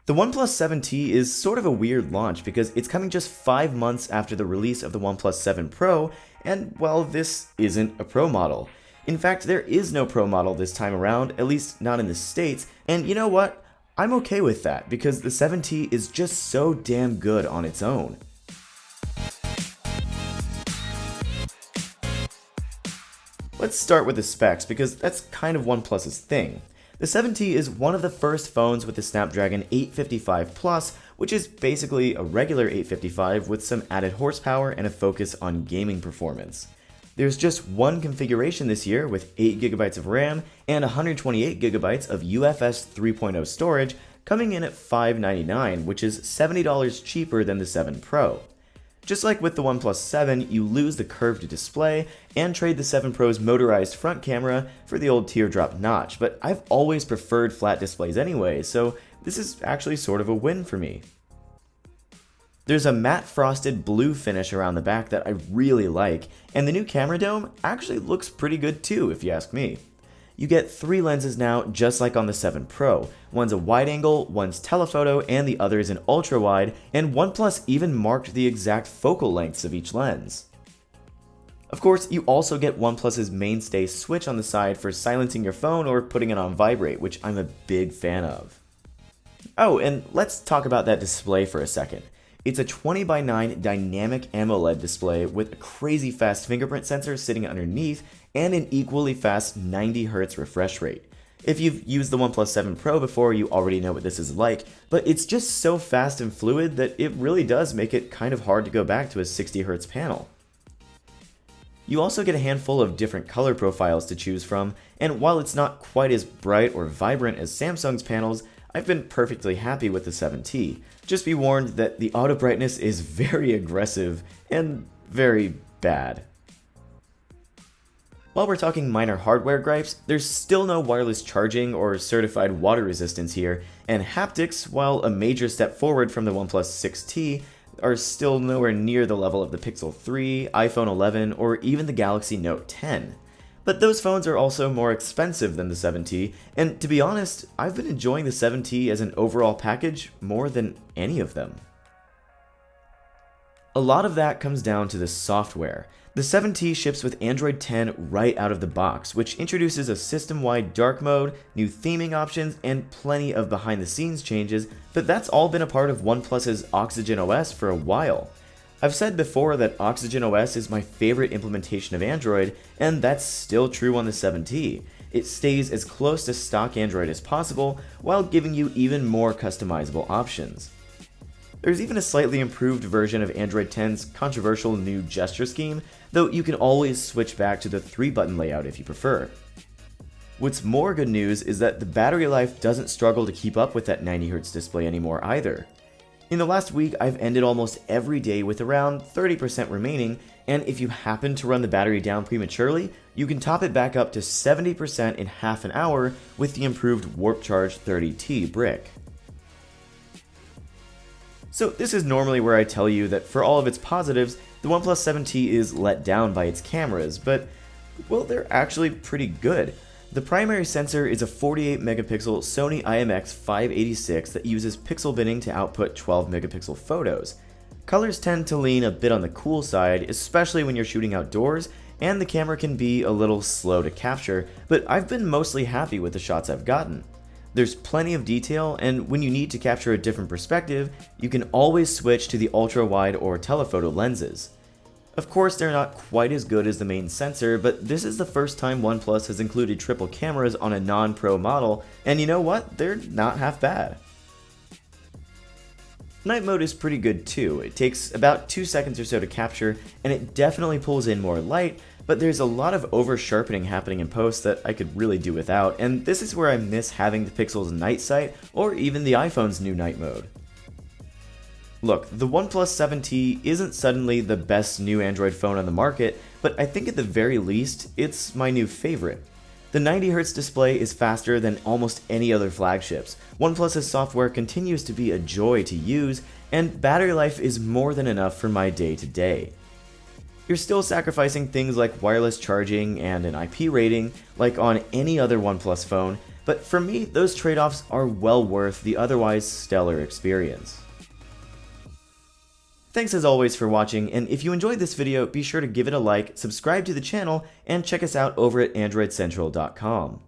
The OnePlus 7T is sort of a weird launch because it's coming just 5 months after the release of the OnePlus 7 Pro, and well, this isn't a Pro model. In fact, there is no Pro model this time around, at least not in the States, and you know what? I'm okay with that because the 7T is just so damn good on its own. Let's start with the specs because that's kind of OnePlus's thing. The 7T is one of the first phones with the Snapdragon 855 Plus, which is basically a regular 855 with some added horsepower and a focus on gaming performance. There's just one configuration this year with 8GB of RAM and 128GB of UFS 3.0 storage, coming in at $599, which is $70 cheaper than the 7 Pro. Just like with the OnePlus 7, you lose the curved display and trade the 7 Pro's motorized front camera for the old teardrop notch, but I've always preferred flat displays anyway, so this is actually sort of a win for me. There's a matte frosted blue finish around the back that I really like, and the new camera dome actually looks pretty good too, if you ask me. You get 3 lenses now, just like on the 7 Pro. One's a wide angle, one's telephoto, and the other is an ultra wide, and OnePlus even marked the exact focal lengths of each lens. Of course, you also get OnePlus's mainstay switch on the side for silencing your phone or putting it on vibrate, which I'm a big fan of. Oh, and let's talk about that display for a second. It's a 20:9 dynamic AMOLED display with a crazy fast fingerprint sensor sitting underneath and an equally fast 90Hz refresh rate. If you've used the OnePlus 7 Pro before, you already know what this is like, but it's just so fast and fluid that it really does make it kind of hard to go back to a 60Hz panel. You also get a handful of different color profiles to choose from, and while it's not quite as bright or vibrant as Samsung's panels, I've been perfectly happy with the 7T. Just be warned that the auto brightness is very aggressive and very bad. While we're talking minor hardware gripes, there's still no wireless charging or certified water resistance here, and haptics, while a major step forward from the OnePlus 6T, are still nowhere near the level of the Pixel 3, iPhone 11, or even the Galaxy Note 10. But those phones are also more expensive than the 7T, and to be honest, I've been enjoying the 7T as an overall package more than any of them. A lot of that comes down to the software. The 7T ships with Android 10 right out of the box, which introduces a system-wide dark mode, new theming options, and plenty of behind-the-scenes changes, but that's all been a part of OnePlus's Oxygen OS for a while. I've said before that Oxygen OS is my favorite implementation of Android, and that's still true on the 7T. It stays as close to stock Android as possible, while giving you even more customizable options. There's even a slightly improved version of Android 10's controversial new gesture scheme, though you can always switch back to the 3-button layout if you prefer. What's more good news is that the battery life doesn't struggle to keep up with that 90Hz display anymore either. In the last week, I've ended almost every day with around 30% remaining, and if you happen to run the battery down prematurely, you can top it back up to 70% in half an hour with the improved Warp Charge 30T brick. So this is normally where I tell you that for all of its positives, the OnePlus 7T is let down by its cameras, but, well, they're actually pretty good. The primary sensor is a 48 megapixel Sony IMX586 that uses pixel binning to output 12 megapixel photos. Colors tend to lean a bit on the cool side, especially when you're shooting outdoors, and the camera can be a little slow to capture, but I've been mostly happy with the shots I've gotten. There's plenty of detail, and when you need to capture a different perspective, you can always switch to the ultra-wide or telephoto lenses. Of course, they're not quite as good as the main sensor, but this is the first time OnePlus has included triple cameras on a non-Pro model, and you know what? They're not half bad. Night mode is pretty good too. It takes about 2 seconds or so to capture, and it definitely pulls in more light, but there's a lot of over-sharpening happening in post that I could really do without, and this is where I miss having the Pixel's night sight or even the iPhone's new night mode. Look, the OnePlus 7T isn't suddenly the best new Android phone on the market, but I think at the very least, it's my new favorite. The 90Hz display is faster than almost any other flagships, OnePlus's software continues to be a joy to use, and battery life is more than enough for my day-to-day. You're still sacrificing things like wireless charging and an IP rating, like on any other OnePlus phone, but for me, those trade-offs are well worth the otherwise stellar experience. Thanks as always for watching, and if you enjoyed this video, be sure to give it a like, subscribe to the channel, and check us out over at AndroidCentral.com.